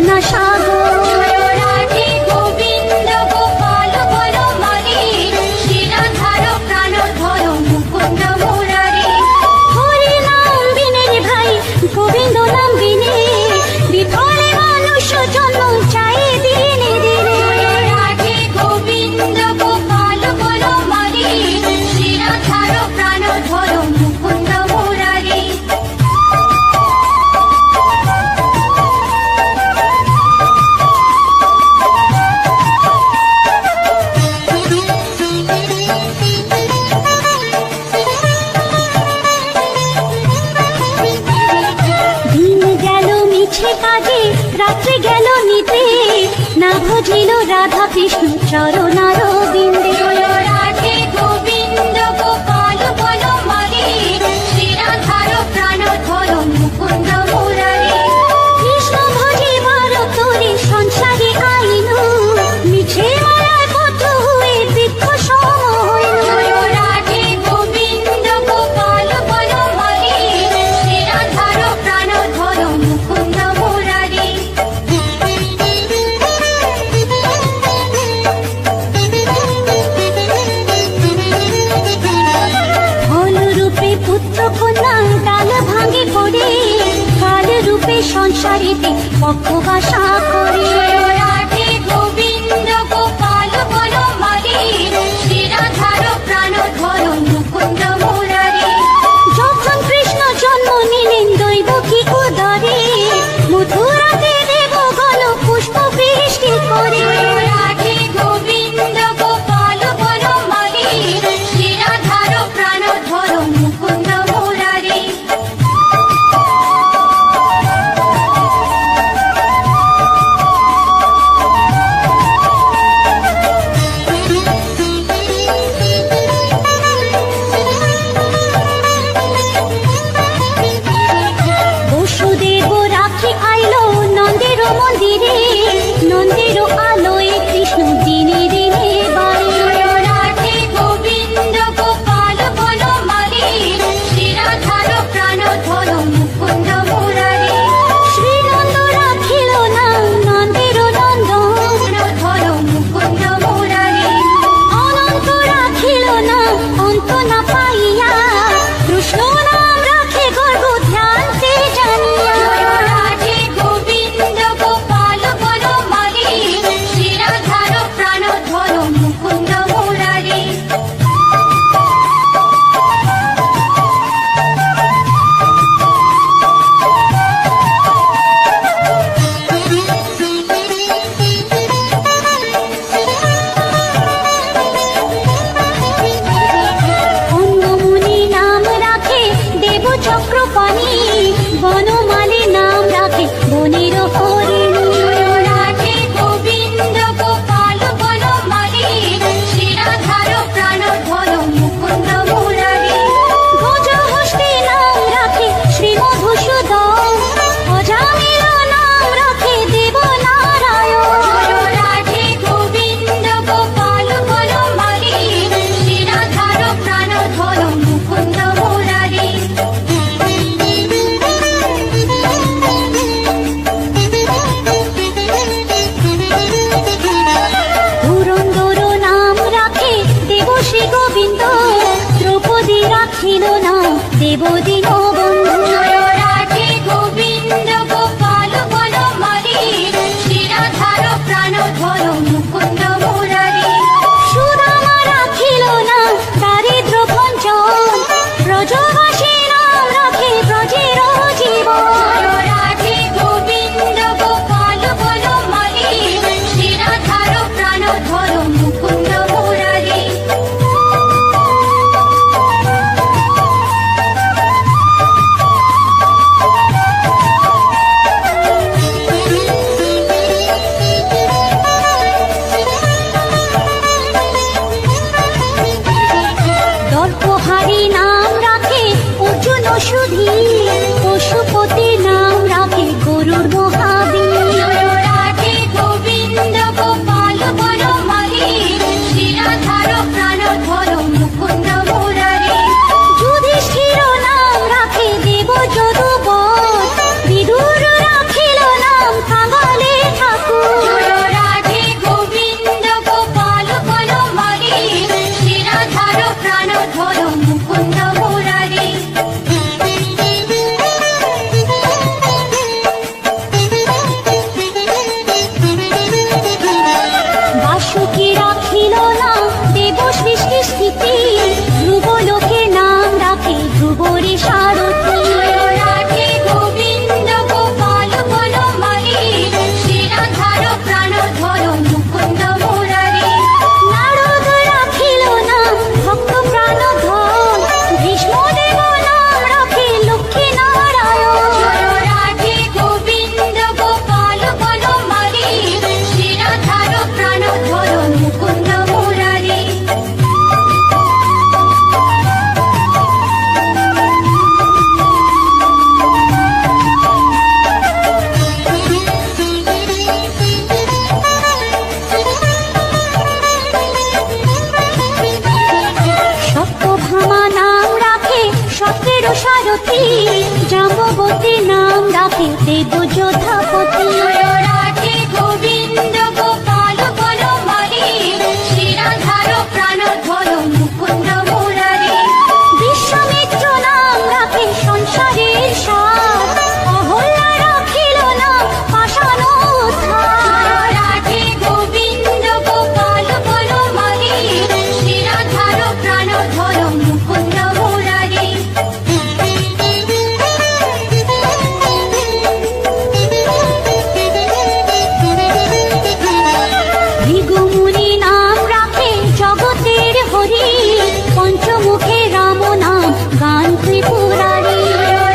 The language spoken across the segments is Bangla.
করুণা সাগর। রাধে গোবিন্দ গোপাল বনমালী, শ্রীরাধার প্রাণধর মুকুন্দ মুরারি। হরি নাম বিনে রে ভাই, গোবিন্দ নাম বিনে বিফলে মানুষ জন্ম চাই দিনে দিনে। রাধে গোবিন্দ গোপাল বনমালী, শ্রীরাধার প্রাণধর মুকুন্দ মুরারি। দিন গেল মিছে কাজে, রাত্রি গেল নিতে, না ভজিল রাধা কৃষ্ণ চরণার বিন্দে। রাধে গোবিন্দ গোপাল বনমালী, শ্রীরাধার প্রাণধর মুকুন্দ মুরারি। কৃষ্ণ ভজিবার তোরে সংসারে আইনু, মিছে মায়ায় বদ্ধ হয়ে বৃক্ষ সম হইনু। রাধে গোবিন্দ গোপাল বনমালী, শ্রীরাধার প্রাণধর মুকুন্দ মুরারি। ফল রূপে পুত্র কন্যা ডাল ভাঙে পড়ে, কাল রূপে সংসারেতে পক্ষবাসা করে। রাধে গোবিন্দ গোপাল বনমালী, শ্রীরাধার প্রাণধর মুকুন্দ মুরারি। যখন কৃষ্ণ জন্ম নিলেন দৈবকী উদরে, মথুরাতে দেবগণ পুষ্প বৃষ্টি করে। রাধে গোবিন্দ গোপাল বনমালী, শ্রীরাধার প্রাণধর মুকুন্দ মুরারি। বসুদেব রাখি আইলো নন্দের মন্দিরে, নন্দের আলোয় কৃষ্ণ দিনে দিনে বাড়ে। রাধে গোবিন্দ গোপাল বনমালী, শ্রীরাধার প্রাণধর মুকুন্দ মুরারি। শ্রীনন্দ রাখিল না নন্দের নন্দন, প্রাণধর মুকুন্দ মুরারি। অনন্ত রাখিল না অন্ত না পাইয়া, কৃষ্ণ নাম রাখে গর্ব ধ্যানতে জানিয়া। রাধে গোবিন্দ গোপাল বনমালী, শ্রীরাধার প্রাণধর মুকুন্দ মুরারি। অন্নমুনি নাম রাখে দেব চক্রপাণি, বনমালী নাম রাখে বনের হরিণী। রাধে গোবিন্দ গোপাল বনমালী, শ্রীরাধার প্রাণধর মুকুন্দ মুরারি। গজহস্তি নাম রাখে শ্রী মধুসূদন, অজামিল নাম রাখে দেব নারায়ণ। রাধে গোবিন্দ গোপাল বনমালী, শ্রীরাধার প্রাণধর মুকুন্দ মুরারি। ধুরন্ধর নাম রাখে দেব শ্রী গোবিন্দ, দ্রৌপদী রাখিল না দেব দীনবন্ধু। রাধে গোবিন্দ গোপাল বনমালী, শ্রীরাধার প্রাণধর মুকুন্দ মুরারি। সুদামা রাখিল না দারিদ্র ভঞ্জন, ব্রজবাসী নাম রাখে ব্রজের জীবন। রাধে গোবিন্দ গোপাল বনমালী, শ্রীরাধার প্রাণধর মুকুন্দ মুরারি। দর্পহারি নাম রাখে রাখে দেব যোধাপতি। রাধে গোবিন্দ গোপাল বনমালী, শ্রীরাধার প্রাণধর মুকুন্দ মুরারি। বিশ্বামিত্র নাম রাখে সংসারের সার, অহল্যা রাখিল নাম পাষাণ উদ্ধার। রাধে গোবিন্দ গোপাল বনমালী, শ্রীরাধার প্রাণধর মুকুন্দ মুরারি। ভৃগুমুনি নাম রাখে জগতের হরি, পঞ্চমুখে রাম নাম গান ত্রিপুরারি।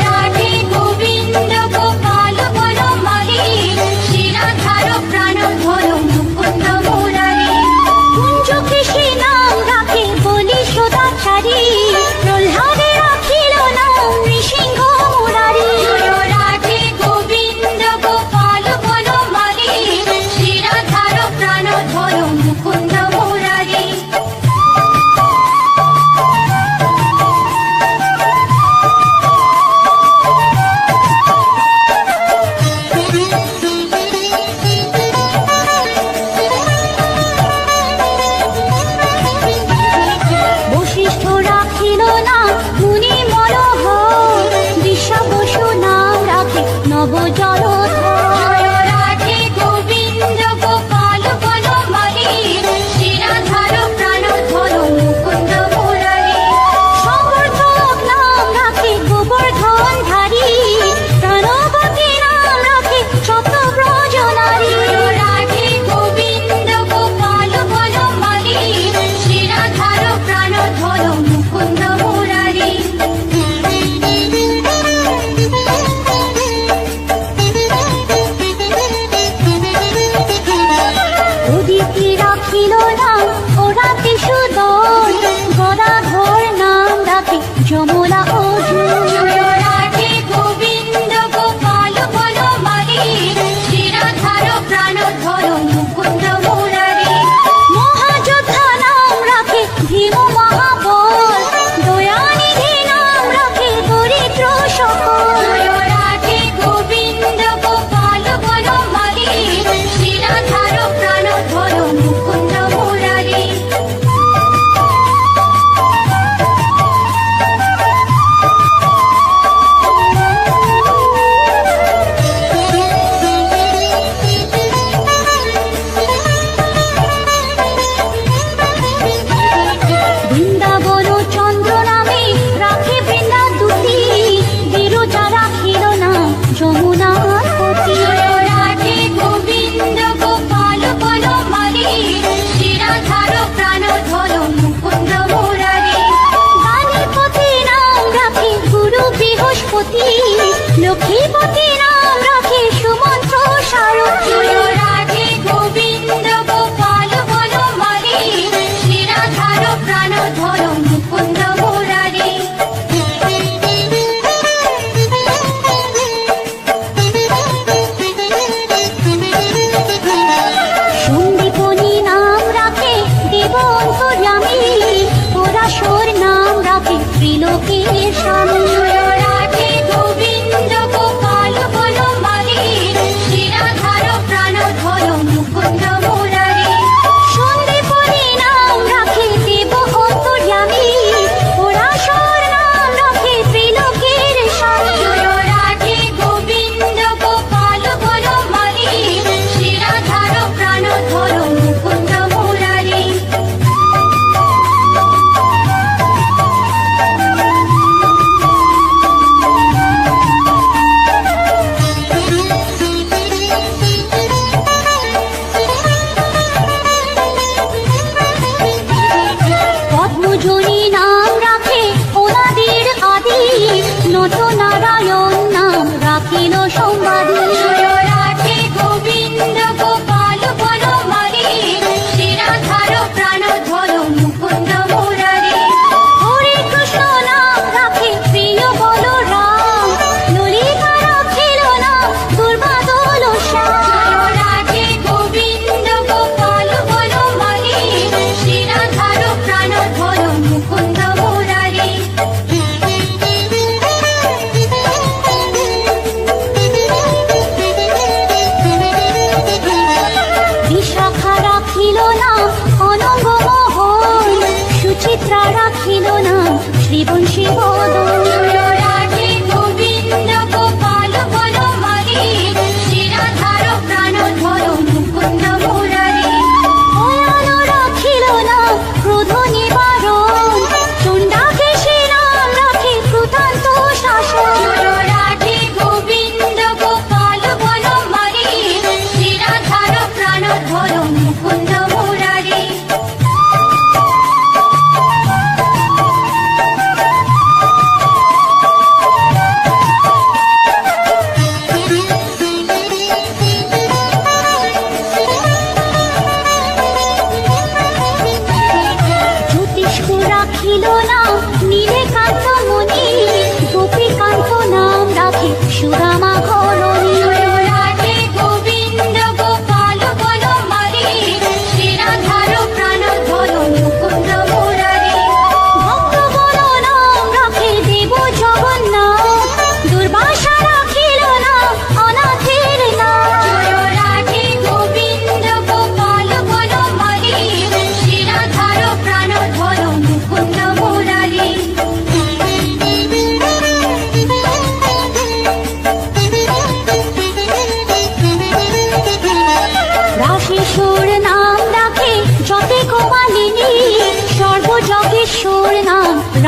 রাধে গোবিন্দ গোপাল বনমালী, শ্রীরাধার প্রাণধর মুকুন্দ মুরারি। কুঞ্জকেশী নাম রাখে বলি সদাচারী, প্রহ্লাদে রাখিল নাম নৃসিংহ মুরারি। রাধে গোবিন্দ গোপাল বনমালী, শ্রীরাধার প্রাণধর মুকুন্দ মুরারি। বশিষ্ঠ রাখিল নাম মুনি মনোহর, দিশা বসু নাম রাখে নব জলধর। রাধে গোবিন্দ গোপাল বনমালী, শ্রীরাধার প্রাণধর মুকুন্দ মুরারি। সংবর্ধক নাম রাখে গোবর্ধন ধারী, প্রাণবতী নাম রাখে শতব্রজ নারী। রাধে গোবিন্দ গোপাল বনমালী, শ্রীরাধার প্রাণধর মুকুন্দ মুরারি। অদিতি রাখিল নাম ওরাতি সুদল, গদাধর নাম রাখে যমলা অর্জুন। রাধে গোবিন্দ গোপাল বনমালী, শ্রীরাধার প্রাণধর মুকুন্দ মুরারি। মহাযোদ্ধা নাম রাখে ভীম মহাবল, দয়ানিধি নাম রাখে দরিদ্র সকল। রাধে গোবিন্দ গোপাল বনমালী, শ্রীরাধার প্রাণধর মুকুন্দ মুরারি। বৃন্দাবন চন্দ্র নামে রাখে বৃন্দা দুটি, বিরজা রাখিল নাম যমুনার পতি। রাধে গোবিন্দ গোপাল বনমালী, শ্রীরাধার প্রাণধর মুকুন্দ মুরারি। বাণীপতি নাম রাখে গুরু বৃহস্পতি, লক্ষ্মীপতি নাম রাখে সুমন্ত্র সারথী। রাধে গোবিন্দ গোপাল বনমালী, শ্রীরাধার প্রাণধর মুকুন্দ মুরারি। সন্দীপনী নাম রাখে দেব অন্তর্যামী, পরাশর নাম রাখে ত্রিলোকের স্বামী। রাধে গোবিন্দ গোপাল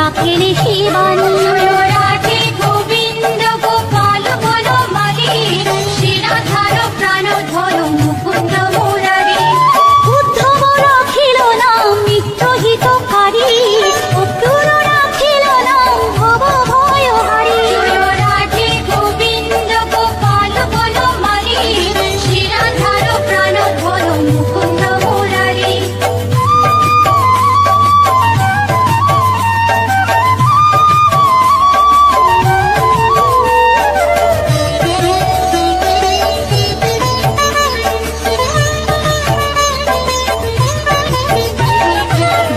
রাখেলে শিবানী। জয় রাধে গোবিন্দ গোপাল বনমালী, শ্রীরাধার প্রাণধর মুকুন্দ মুরারি। উদ্ধব রাখিল নাম নিত্যহিতকারী, অক্রূর রাখিল নাম ভব ভয়হারী। জয় রাধে গোবিন্দ গোপাল বনমালী, শ্রীরাধার প্রাণধর মুকুন্দ মুরারি।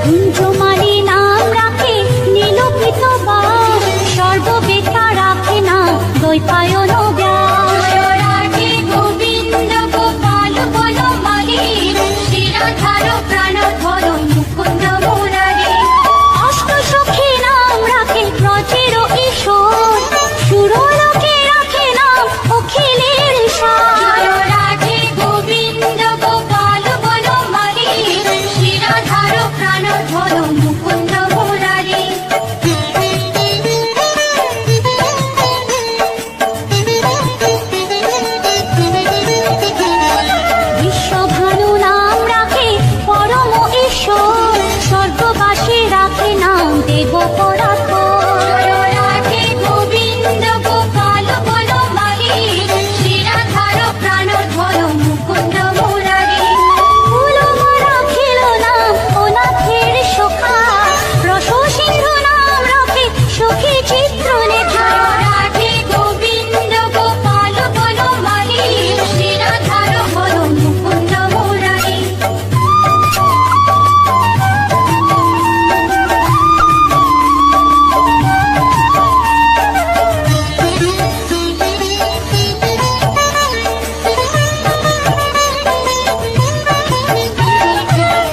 গুঞ্জমালী নাম রাখে নীলকৃত বাস, সর্ববেতা রাখে নাম দ্বৈপায়ন ব্যাস। জয় রাধে গোবিন্দ গোপাল বনমালী, শ্রীরাধার প্রাণধর মুকুন্দ মুরারি। অষ্টসখী নাম রাখে ব্রজের ঈশ্বর, সুরলোকে রাখে নাম অখিলের সার। জয় রাধে গোবিন্দ গোপাল বনমালী, শ্রীরাধার প্রাণধর মুকুন্দ মুরারি। বিশ্বভানু নাম রাখে পরম ঈশ্বর, স্বর্গবাসী রাখে নাম দেব পরাৎপর। জয় রাধে গোবিন্দ গোপাল বনমালী, শ্রীরাধার প্রাণধর মুকুন্দ মুরারি। ফুলমা রাখিল নাম অনাথের সখা, রসসিন্ধু নাম রাখে সখী চিত্রলেখা। জয় রাধে গোবিন্দ গোপাল বনমালী, শ্রীরাধার হর মুকুন্দ মুরারি।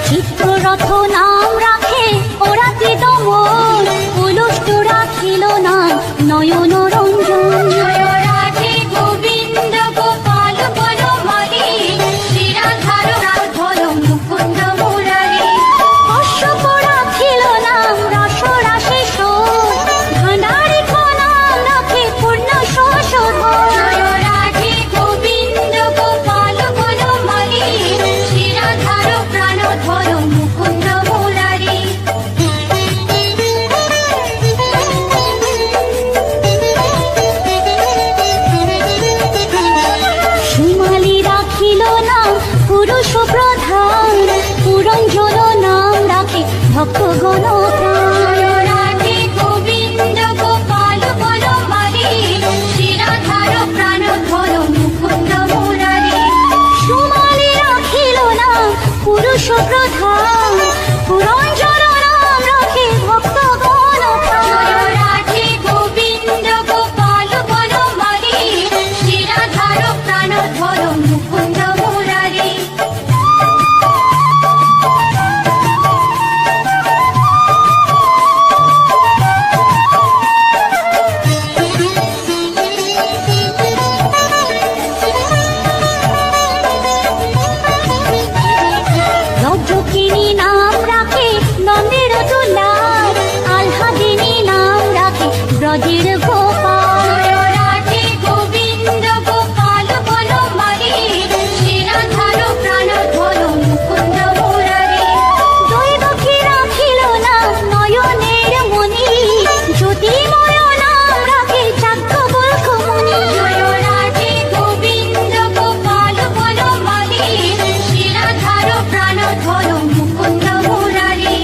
চিত্ররথ নাম রাখে ওরাতি দমন, পুলুষ্ট রাখিল নাম নয়ন রঞ্জন। জয় রাধে গোবিন্দ গোপাল বনমালী, শ্রীরাধার প্রাণধর মুকুন্দ মুরারি। কশ্যপ রাখিল নাম রসরাশেশ্বর, ভাণ্ডারিক নাম রাখে পূর্ণ শোষধর। জয় রাধে গোবিন্দ গোপাল বনমালী, শ্রীরাধার প্রাণধর মুকুন্দ মুরারি। সুমালি রাখিল নাম পুরুষ প্রধান, পুরঞ্জন নাম রাখে ভক্তগণ প্রাণ। জয় রাধে গোবিন্দ গোপাল বনমালী, শ্রীরাধার প্রাণধর মুকুন্দ মুরারি। সুমালি রাখিল নাম পুরুষ প্রধান, পুরঞ্জন নাম রাখে ভক্তগণ প্রাণ। জয় রাধে গোবিন্দ গোপাল বনমালী, শ্রীরাধার প্রাণধর মুকুন্দ মুরারি। রজকিনী নাম রাখে নন্দের দুলার, আহ্লাদিনী নাম রাখে ব্রজের গোপাল। জয় রাধে গোবিন্দ গোপাল বনমালী, শ্রীরাধার প্রাণধর মুকুন্দ মুরারি। দৈবকী রাখিল নাম নয়নের মণি, জ্যোতির্ময় নাম রাখে যাজ্ঞবল্ক্য মুনি। জয় রাধে গোবিন্দ গোপাল বনমালী, শ্রীরাধার প্রাণধর মুকুন্দ মুরারি।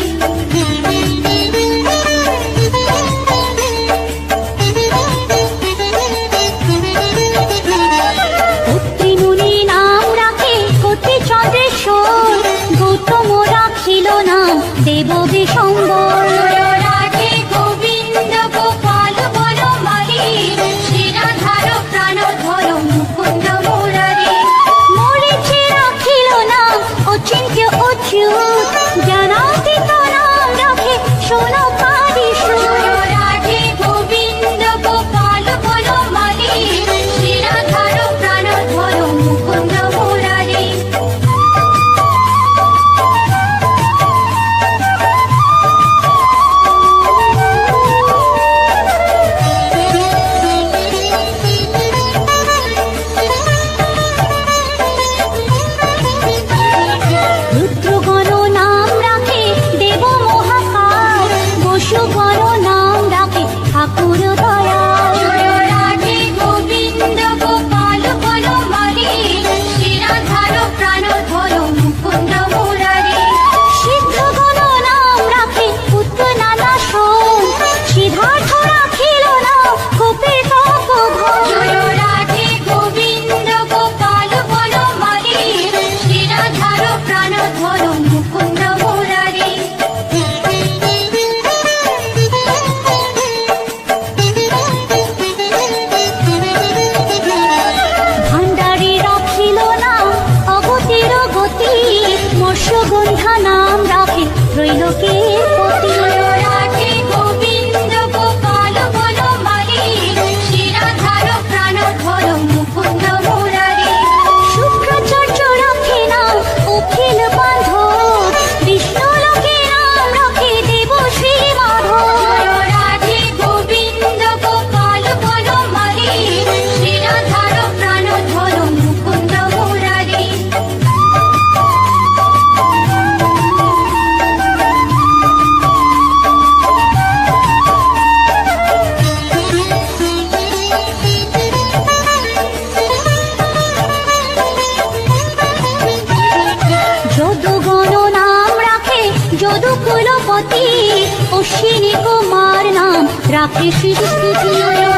রাখে সৃষ্টি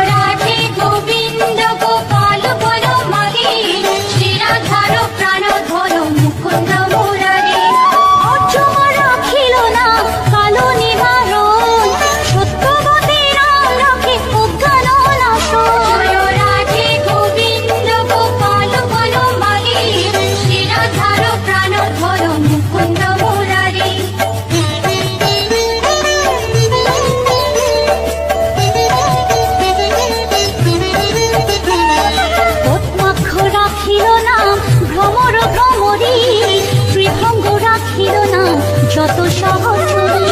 রাধে গোবিন্দ গোপাল বলো মাগে শ্রীরাধার প্রাণ ধরো মুকুন্দ মুরারি অর্জমা রাখিল না কালো নিবারণ সত্যবতী রাম রাখে অজ্ঞান নাশন রাধে গোবিন্দ গোপাল বলো মাগে শ্রীরাধার প্রাণ ধরো মুকুন্দ মুরারি পদ্মাক্ষ রাখিল নাম ভ্রমর ভ্রমরী ত্রিভঙ্গ রাখিল নাম যত সহচরী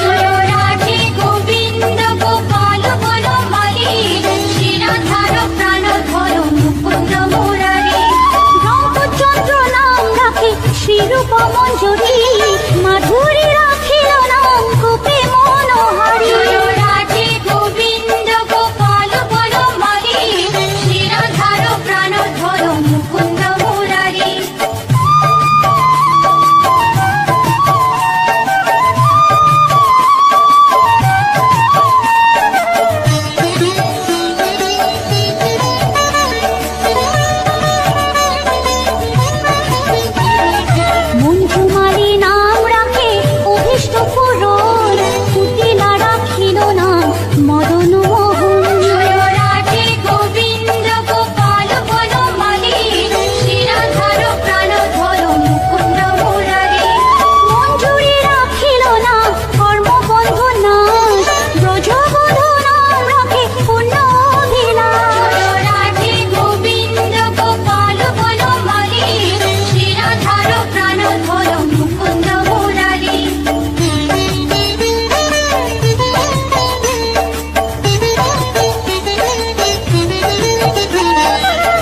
রাধে গোবিন্দ গোপাল বলো মাগে শ্রীরাধার প্রাণ ধরো মুকুন্দ মুরারি রঙ্গচন্দ্র নাম রাখে শ্রীরূপ মঞ্জুরি মাধুরী রাখিল নাম গোপী মনোহারী রাধে গোবিন্দ গোপাল বলো মাগে শ্রীরাধার প্রাণ ধরো মুকুন্দ মুরারি মঞ্জুমারি নাম রাখে অভীষ্ট পূরণ পুতিলা রাখিল নাম মদন মোহন রাধে গোবিন্দ গোপাল বলো মাগে শ্রীরাধার প্রাণ ধরো মুকুন্দ মুরারি মঞ্জুরি রাখিল নাম কর্মবন্ধু নাশ ব্রজবধূ নাম রাখে পূর্ণ অভিলাষ রাধে গোবিন্দ গোপাল বলো মাগে শ্রীরাধার প্রাণ ধরো মুকুন্দ মুরারি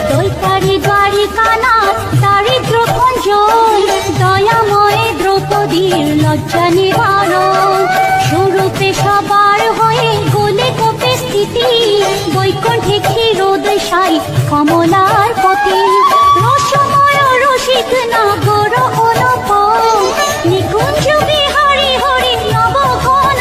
দৈতারি দ্বারিকানাথ দারিদ্র ভঞ্জন দয়াময় দ্রৌপদীর লজ্জা নিবারণ স্বরূপে সবার হয়ে গোলে কোপে স্থিতি বৈকুণ্ঠে ক্ষীরোদয় সাই কমলার পতি রসময় রসিক নাগর অনুপম নিকুঞ্জ বিহারী হরি নব ঘন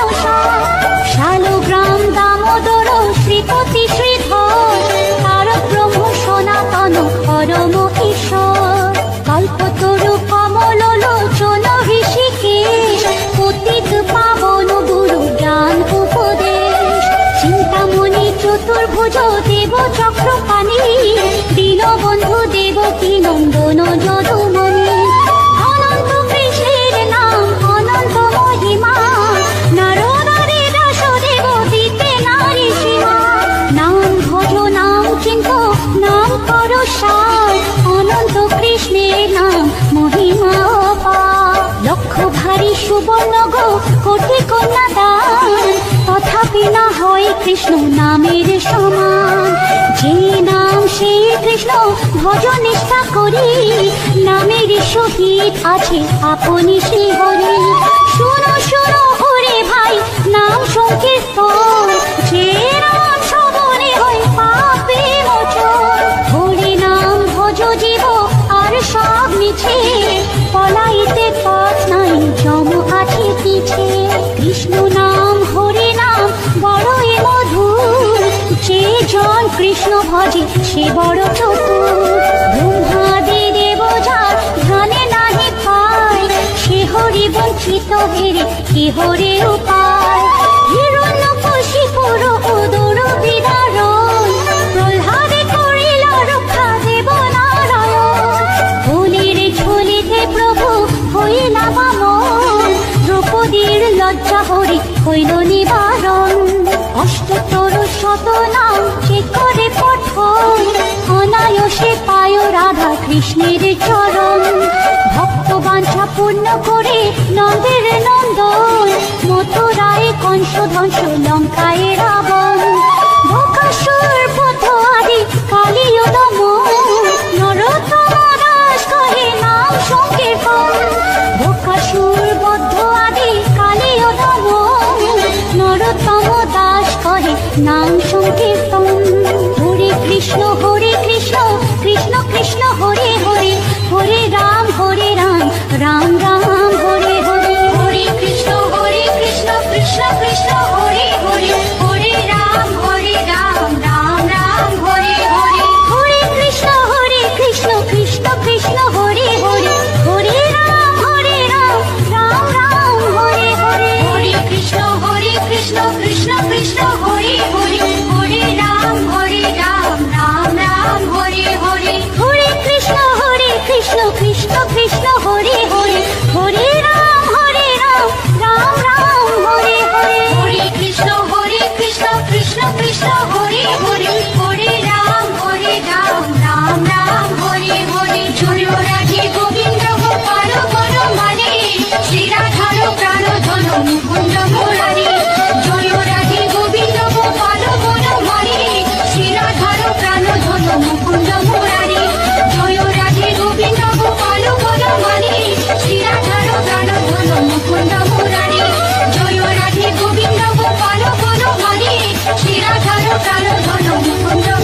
শালগ্রাম দামোদর শ্রীপতি শ্রীধর তারক ব্রহ্ম সনাতন পরম ঈশ্বর কল্পতরু কমল লোচন ঋষিকেশ পতিত পাবন গুরু জ্ঞান উপদেশ চিন্তামণি চতুর্ভুজ দেব চক্রপাণি দীনবন্ধু দেবকী নন্দন যদুমণি অনন্ত কৃষ্ণের নাম অনন্ত মহিমা নারদারে দাসদেব দিতে নারী সীমা নাম ভজ নাম চিন্ত নাম কর সার অনন্ত কৃষ্ণের নাম মহিমা অপার লক্ষ ভারী সুবর্ণ গো কোটি কন্যা দান তথাপি না হয় কৃষ্ণ নামের সমান যে নাম সেই কৃষ্ণ ভজ নিষ্ঠা করি নামের সহিত আছে আপনি শ্রী হরি শুনো শুনো ওরে ভাই নাম সংকীর্তন যে নাম শ্রবণে হয় পাপে মোচন হরি নাম ভজ জীব আর সব মিছে পলাইতে পথ নাই জম আছে পিছে কৃষ্ণ নাম হরি নাম বড়ই মধুর যে জন কৃষ্ণ ভজে সে বড় চতুর ব্রহ্মাদি দেব যার ধ্যানে নাহি পায় সে হরি বঞ্চিত হেরে কি হরে উপায় হিরণ্যকশিপুর উদর বিদারণ প্রহ্লাদে করিল রক্ষা দেব নারায়ণ বলির ঝুলিতে প্রভু হইলা বামন দ্রৌপদীর লজ্জা হরি হইল নিবারণ অষ্টতর শত নাম যে করে পঠন অনায়াসে পায় রাধা কৃষ্ণের চরণ ভক্ত বাঞ্ছা পূর্ণ করে নন্দের নন্দন মথুরায় কংস ধ্বংস লঙ্কায় রাবণ বকাসুর বধ আদি কালীয় দমন নরোত্তম দাস কহে নাম সংকীর্তন বকাসুর বধ আদি কালীয় দমন নরোত্তম দাস কহে নাম সংকীর্তন হরে কৃষ্ণ কৃষ্ণ কৃষ্ণ হরে হরে হরে রাম রাম রাম হরে হরে হরে কৃষ্ণ কৃষ্ণ কৃষ্ণ হরে হরে হরে রাম কৃষ্ণ হরে হরে হরে রাম রাম রাম হরে হরে জয় রাধে গোবিন্দ গোপাল বনমালী শ্রী রাধার প্রাণ ধন মুকুন্দ মুরারি জয় রাধে গোবিন্দ গোপাল বনমালী শ্রী রাধার প্রাণ ধন মুকুন্দ মুরারি জয় রাধে গোবিন্দ গোপাল বনমালী শ্রী রাধার প্রাণ ধন মুকুন্দ মুরারি জয় রাধে গোবিন্দ গোপাল বনমালী শ্রী রাধার প্রাণ ধন মুকুন্দ